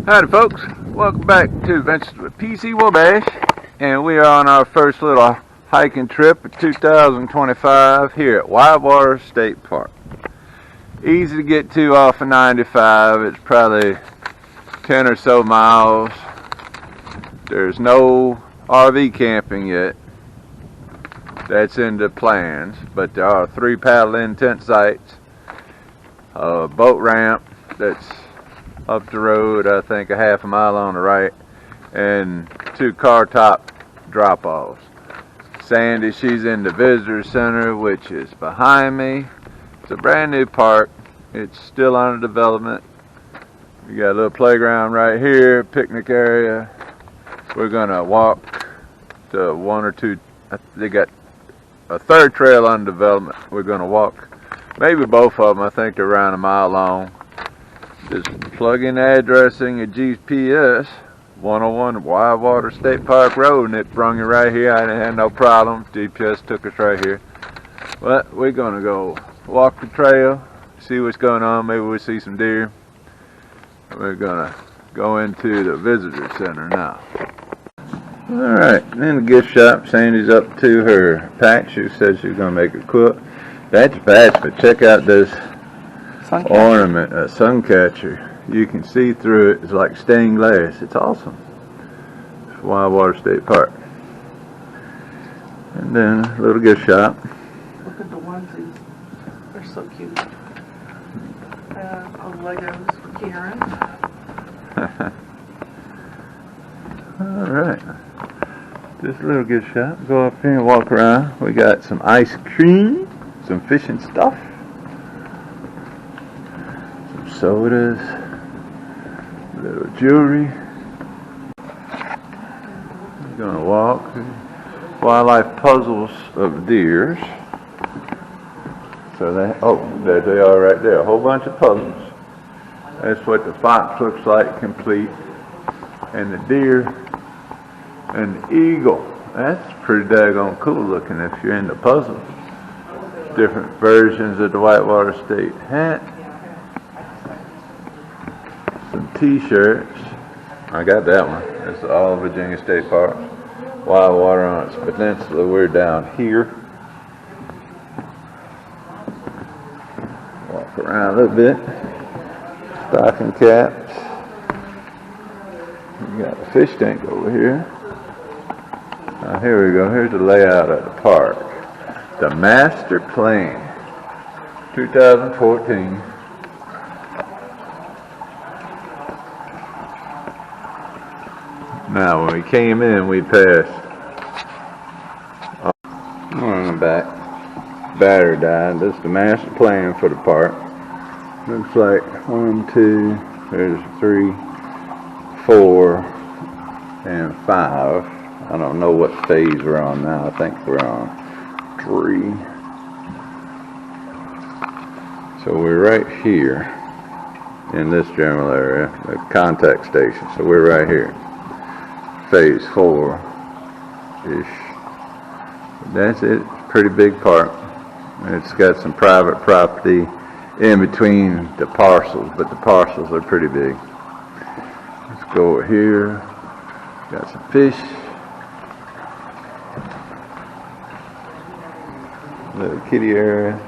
Howdy folks, welcome back to Adventures with PC Wabash, and we are on our first little hiking trip of 2025 here at Widewater State Park. Easy to get to off of 95, it's probably 10 or so miles. There's no RV camping yet, that's in the plans, but there are 3 paddle-in tent sites, a boat ramp that's up the road, I think a half a mile on the right, and 2 car top drop-offs. Sandy, she's in the visitor center, which is behind me. It's a brand new park. It's still under development. You got a little playground right here, picnic area. We're gonna walk to 1 or 2. They got a 3rd trail under development. We're gonna walk maybe both of them. I think they're around a mile long. Just plug in addressing a GPS, 101 Widewater State Park Road, and it brung you right here. I didn't have no problem. GPS took us right here. But we're gonna go walk the trail, see what's going on. Maybe we'll see some deer. We're gonna go into the visitor center now. Alright, in the gift shop, Sandy's up to her pack. She said she's gonna make a quilt. That's bad, but check out this ornament, a sun catcher. You can see through it. It's like stained glass. It's awesome. It's Widewater State Park. And then a little gift shop. Look at the onesies. They're so cute. All Legos for Karen. Alright. This little gift shop. Go up here and walk around. We got some ice cream, some fishing stuff, some sodas, little jewelry. We're gonna walk wildlife puzzles of deers. So there they are right there, a whole bunch of puzzles. That's what the fox looks like complete, and the deer and the eagle. That's pretty daggone cool looking if you're into puzzles. Different versions of the Whitewater State hat. Some t-shirts. I got that one. It's all Virginia State Park. Widewater on its peninsula. We're down here. Walk around a little bit. Stocking caps. We got the fish tank over here. Now here we go. Here's the layout of the park. The master plan, 2014. Now when we came in, we passed. On the back, battery died. This is the master plan for the park. Looks like 1, 2, there's 3, 4, and 5. I don't know what phase we're on now. I think we're on 3. So we're right here in this general area, the contact station. So we're right here, phase 4-ish. That's it. It's a pretty big park. It's got some private property in between the parcels, but the parcels are pretty big. Let's go over here. Got some fish. Little kitty area.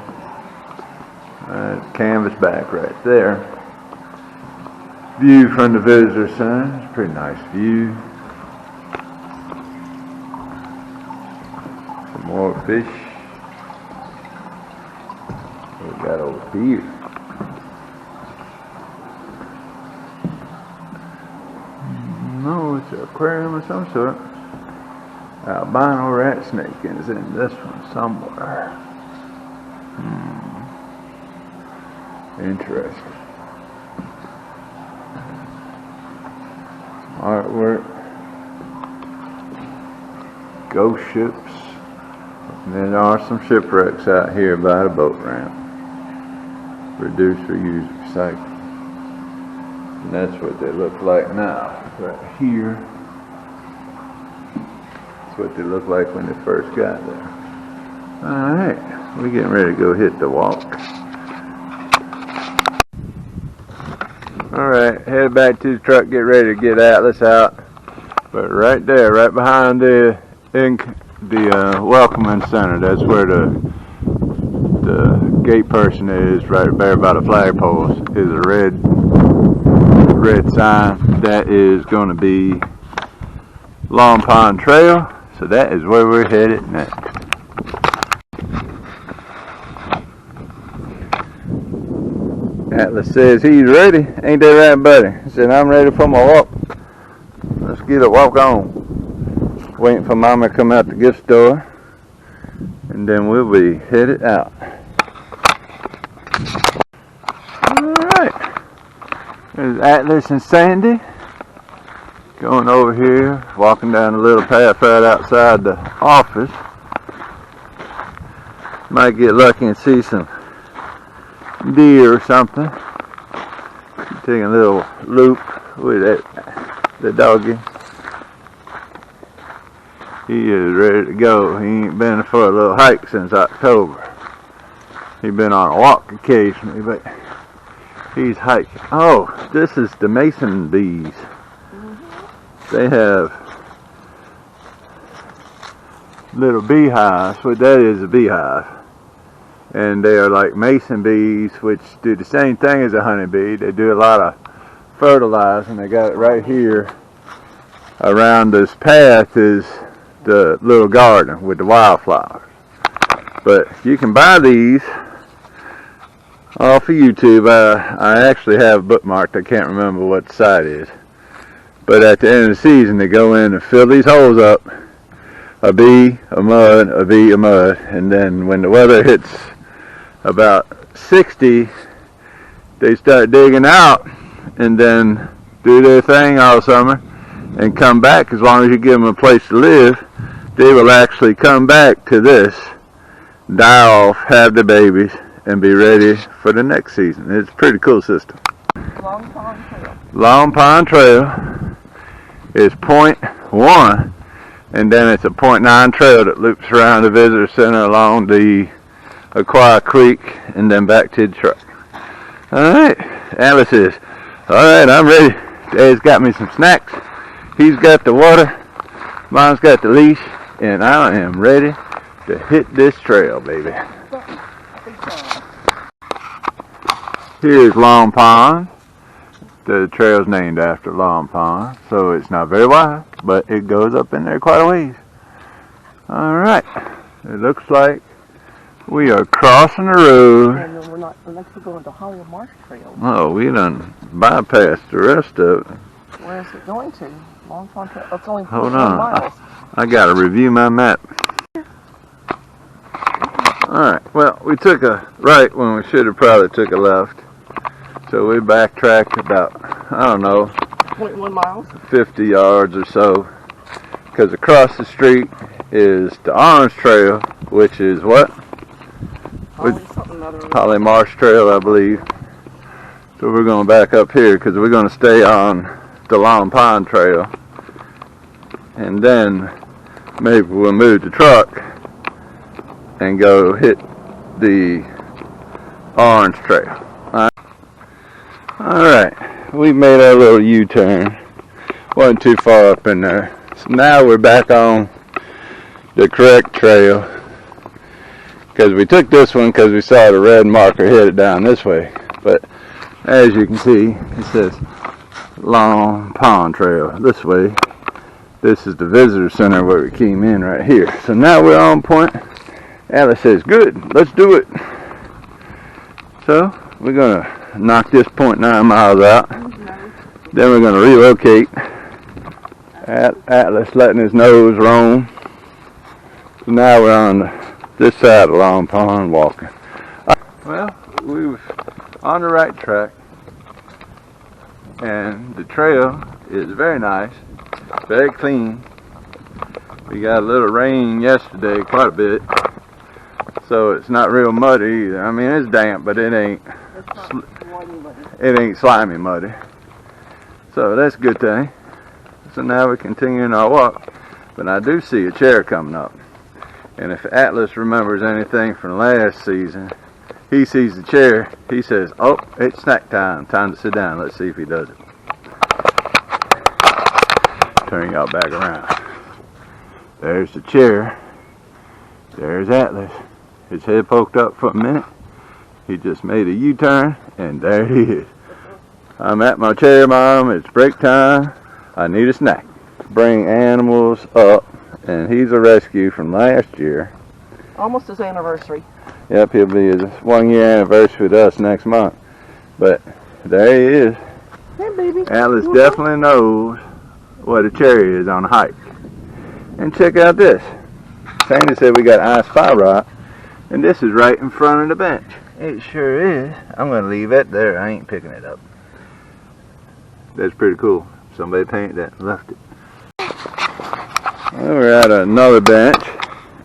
Canvas back right there. View from the visitor center. It's a pretty nice view. Some more fish. What we got over here? No, it's an aquarium of some sort. Albino rat snake is in this one somewhere. Interesting. Artwork. Ghost ships. And then there are some shipwrecks out here by the boat ramp. Reduce, reuse, recycle. And that's what they look like now. Right here. What they look like when they first got there. Alright, we're getting ready to go hit the walk. Alright, head head back to the truck, get ready to get Atlas out. But right there, right behind the welcoming center, that's where the gate person is, right there by the flagpoles, is a red sign. That is going to be Long Pond Trail. So that is where we're headed next. Atlas says he's ready. Ain't that right, buddy? He said, I'm ready for my walk. Let's get a walk on. Waiting for Mama to come out the gift store. And then we'll be headed out. Alright. There's Atlas and Sandy. Going over here, walking down a little path right outside the office. Might get lucky and see some deer or something. Taking a little loop with the doggy. He is ready to go. He ain't been for a little hike since October. He's been on a walk occasionally, but he's hiking. Oh, this is the mason bees. They have little beehives. What that is, a beehive. And they are like mason bees, which do the same thing as a honeybee. They do a lot of fertilizing. They got it right here. Around this path is the little garden with the wildflowers. But you can buy these off of YouTube. I actually have bookmarked. I can't remember what the site is. But at the end of the season, they go in and fill these holes up. A bee, a mud, a bee, a mud. And then when the weather hits about 60, they start digging out and then do their thing all summer and come back. As long as you give them a place to live, they will actually come back to this, die off, have the babies, and be ready for the next season. It's a pretty cool system. Long Pond Trail. Long Pond Trail is 0.1, and then it's a 0.9 trail that loops around the visitor center along the Aquia Creek and then back to the truck. Alright, Alice is, alright, I'm ready. Dad's got me some snacks. He's got the water. Mom's got the leash. And I am ready to hit this trail, baby. Here's Long Pond. The trail's named after Long Pond, so it's not very wide, but it goes up in there quite a ways. Alright, it looks like we are crossing the road. And then we're next to going to Hollow Marsh Trail. Oh, we done bypassed the rest of it. Where is it going to? Long Pond Trail. It's only 1 Hold on. miles. I gotta review my map. Alright, well, we took a right when we should have probably took a left. So we backtracked about, I don't know, 0.1 miles. 50 yards or so. Because across the street is the Orange Trail, which is what? Holly Marsh Trail, I believe. So we're going to back up here because we're going to stay on the Long Pond Trail. And then maybe we'll move the truck and go hit the Orange Trail. Alright, we made our little U-turn. Wasn't too far up in there. So now we're back on the correct trail. Because we took this one because we saw the red marker headed down this way. But as you can see, it says Long Pond Trail this way. This is the visitor center where we came in right here. So now we're on point. Alice says, good, let's do it. So we're going to knock this 0.9 miles out. Then we're going to relocate. Atlas letting his nose roam. So now we're on this side of Long Pond walking. Well, we was on the right track. And the trail is very nice. Very clean. We got a little rain yesterday, quite a bit. So it's not real muddy either. I mean, it's damp, but it ain't slimy muddy. So that's a good thing. So now we're continuing our walk. But I do see a chair coming up. And if Atlas remembers anything from last season, he sees the chair, he says, oh, it's snack time. Time to sit down. Let's see if he does it. Turn y'all back around. There's the chair. There's Atlas. His head poked up for a minute. He just made a U-turn, and there he is. I'm at my chair, Mom. It's break time. I need a snack. Bring animals up, and he's a rescue from last year. Almost his anniversary. Yep, he'll be his 1 year anniversary with us next month. But there he is. Hey, baby. Atlas definitely knows what a cherry is on a hike. And check out this. Sandy said we got ice fire rock, and this is right in front of the bench. It sure is. I'm going to leave it there. I ain't picking it up. That's pretty cool. Somebody painted that and left it. Well, we're at another bench.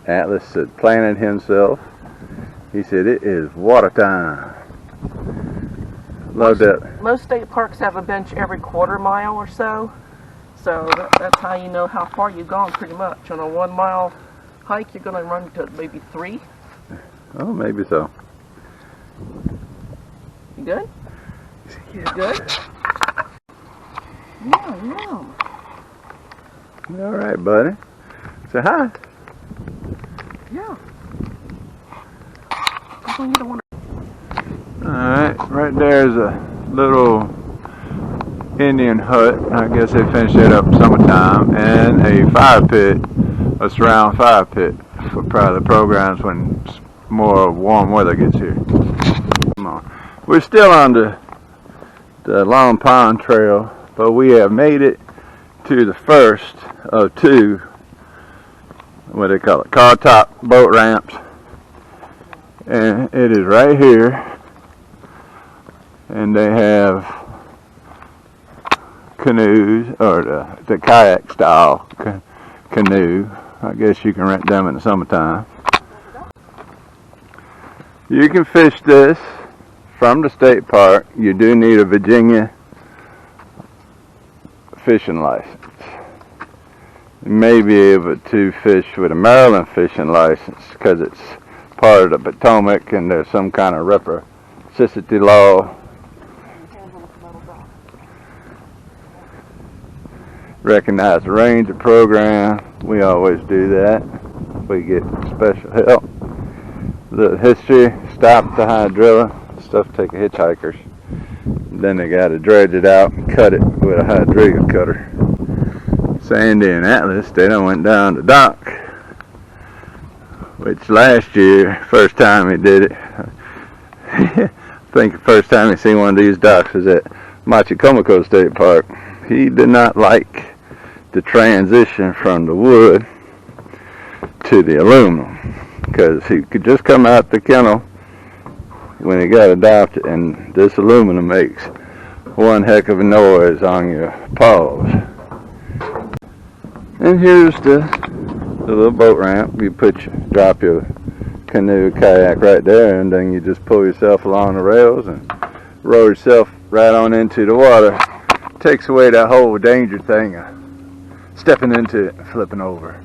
Atlas had planted himself. He said it is water time. Love that. Most state parks have a bench every quarter mile or so. So that's how you know how far you've gone pretty much. On a 1 mile hike, you're going to run to maybe 3. Oh, maybe so. You good? You good? Yeah. All right, buddy. Say hi. Yeah. Alright, right there's a little Indian hut. I guess they finished it up summertime. And a fire pit, a surround fire pit for probably the programs when more warm weather gets here. Come on. We're still on the Long Pond Trail, but we have made it to the first of 2, what do they call it, car top boat ramps. And it is right here. And they have canoes, or the kayak style canoe. I guess you can rent them in the summertime. You can fish this from the state park. You do need a Virginia fishing license. You may be able to fish with a Maryland fishing license because it's part of the Potomac and there's some kind of reciprocity law. Recognize the ranger program. We always do that. We get special help. The history, stop the hydrilla. Stuff take a hitchhikers. Then they got to dredge it out and cut it with a hydrilla cutter. Sandy and Atlas, they done went down the dock. Which last year, first time he did it, I think the first time he seen one of these docks was at Machicomico State Park. He did not like the transition from the wood to the aluminum because he could just come out the kennel when he got adopted, and this aluminum makes one heck of a noise on your paws. And here's the little boat ramp. You drop your canoe, kayak right there, and then you just pull yourself along the rails and roll yourself right on into the water. Takes away that whole danger thing of stepping into it and flipping over.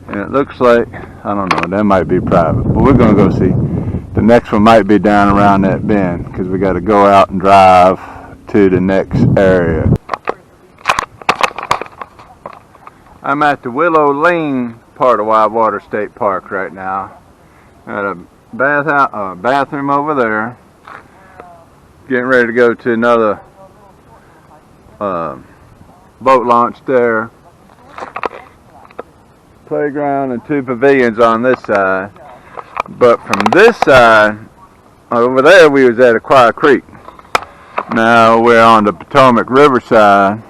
And it looks like, I don't know, that might be private, but we're going to go see. The next one might be down around that bend because we got to go out and drive to the next area. I'm at the Willow Lane part of Widewater State Park right now. Got a bathroom over there. Getting ready to go to another boat launch there. Playground and 2 pavilions on this side. But from this side, over there we was at Aquia Creek. Now we're on the Potomac River side.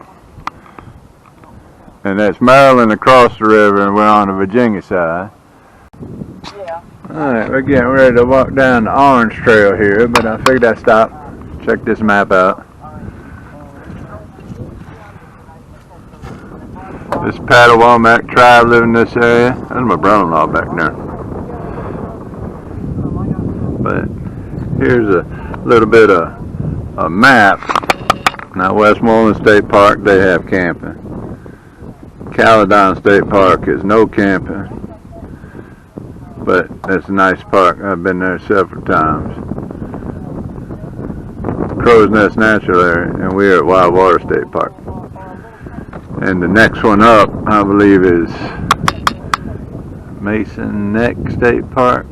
And that's Maryland across the river, and we're on the Virginia side. Yeah. Alright, we're getting ready to walk down the Orange Trail here, but I figured I'd stop, check this map out. This Potomac tribe live in this area. That's my brother-in-law back there. But here's a little bit of a map. Now Westmoreland State Park, they have camping. Caledon State Park is no camping, but it's a nice park. I've been there several times. Crow's Nest Natural Area, and we're at Widewater State Park. And the next one up, I believe, is Mason Neck State Park,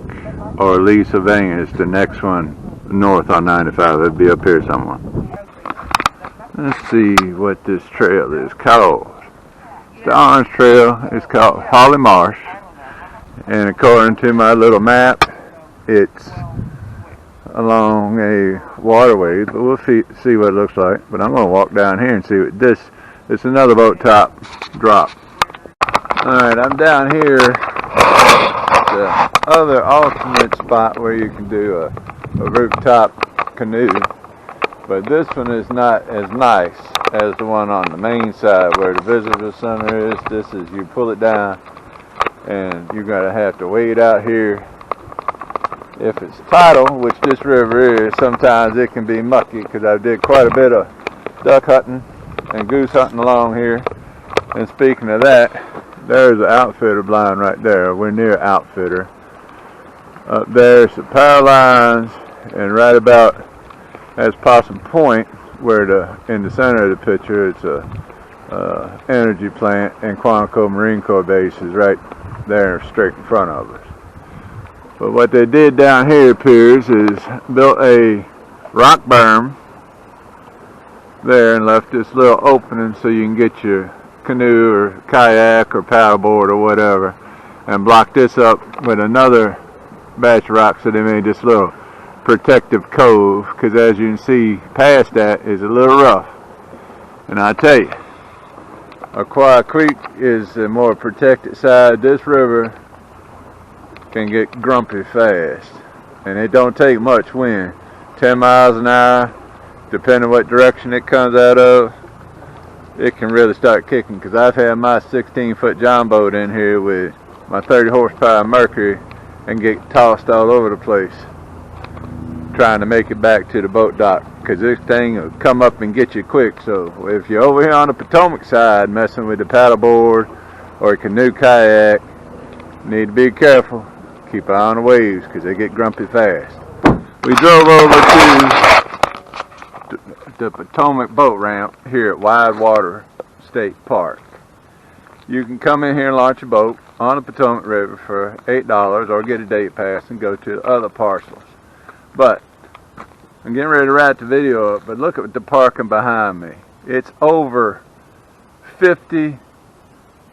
or Lee Sylvania is the next one north on 95. It'll be up here somewhere. Let's see what this trail is called. The orange trail is called Holly Marsh, and according to my little map, it's along a waterway, but we'll see what it looks like. But I'm going to walk down here and see what this. It's another boat top drop. Alright, I'm down here at the other alternate spot where you can do a rooftop canoe. But this one is not as nice as the one on the main side where the visitor center is. This is, you pull it down and you're going to have to wade out here. If it's tidal, which this river is, sometimes it can be mucky, because I did quite a bit of duck hunting and goose hunting along here. And speaking of that, there's the outfitter blind right there. We're near outfitter. Up there's the power lines, and right about as Possum Point, where in the center of the picture, it's a energy plant, and Quantico Marine Corps base is right there straight in front of us. But what they did down here appears is built a rock berm there and left this little opening so you can get your canoe or kayak or paddleboard or whatever, and block this up with another batch of rocks. So they made this little protective cove, because as you can see past that is a little rough. And I tell you, Aquia Creek is the more protected side. This river can get grumpy fast, and it don't take much wind. 10 miles an hour, depending what direction it comes out of, it can really start kicking. Because I've had my 16-foot John boat in here with my 30 horsepower Mercury and get tossed all over the place trying to make it back to the boat dock, because this thing will come up and get you quick. So if you're over here on the Potomac side messing with the paddleboard or a canoe kayak, you need to be careful. Keep an eye on the waves, because they get grumpy fast. We drove over to the Potomac boat ramp here at Widewater State Park. You can come in here and launch a boat on the Potomac River for $8, or get a day pass and go to other parcels. But I'm getting ready to wrap the video up, but look at the parking behind me. It's over 50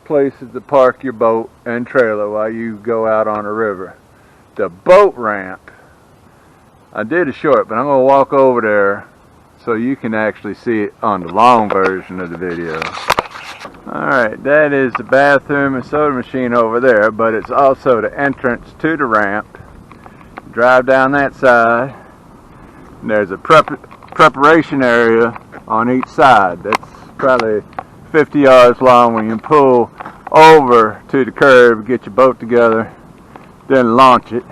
places to park your boat and trailer while you go out on the river. The boat ramp, I did a short, but I'm going to walk over there so you can actually see it on the long version of the video. Alright, that is the bathroom and soda machine over there, but it's also the entrance to the ramp. Drive down that side, and there's a preparation area on each side. That's probably 50 yards long when you pull over to the curb, get your boat together, then launch it.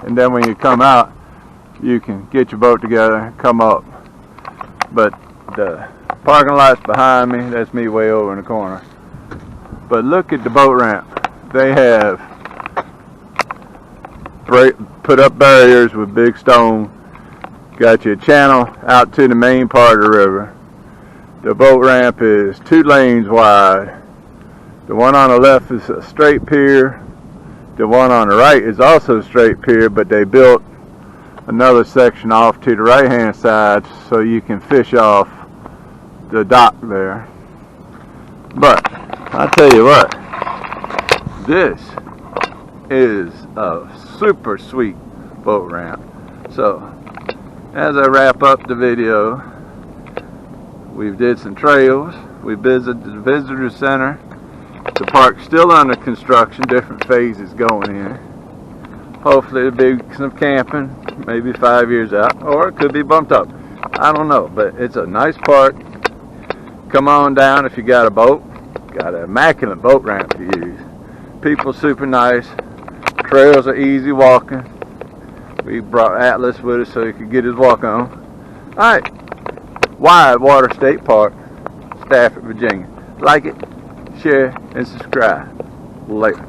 And then when you come out, you can get your boat together, come up. But the parking lot's behind me. That's me way over in the corner. But look at the boat ramp. They have put up barriers with big stone. Got you a channel out to the main part of the river. The boat ramp is 2 lanes wide. The one on the left is a straight pier. The one on the right is also a straight pier, but they built another section off to the right hand side so you can fish off the dock there. But I'll tell you what, this is a super sweet boat ramp. So as I wrap up the video, we did some trails, we visited the visitor center. The park's still under construction, different phases going in. Hopefully there'll be some camping, maybe 5 years out, or it could be bumped up. I don't know, but it's a nice park. Come on down if you got a boat. Got an immaculate boat ramp to use. People super nice. Trails are easy walking. We brought Atlas with us so he could get his walk on. Alright, Widewater State Park, Stafford, Virginia. Like it, share, and subscribe. Later.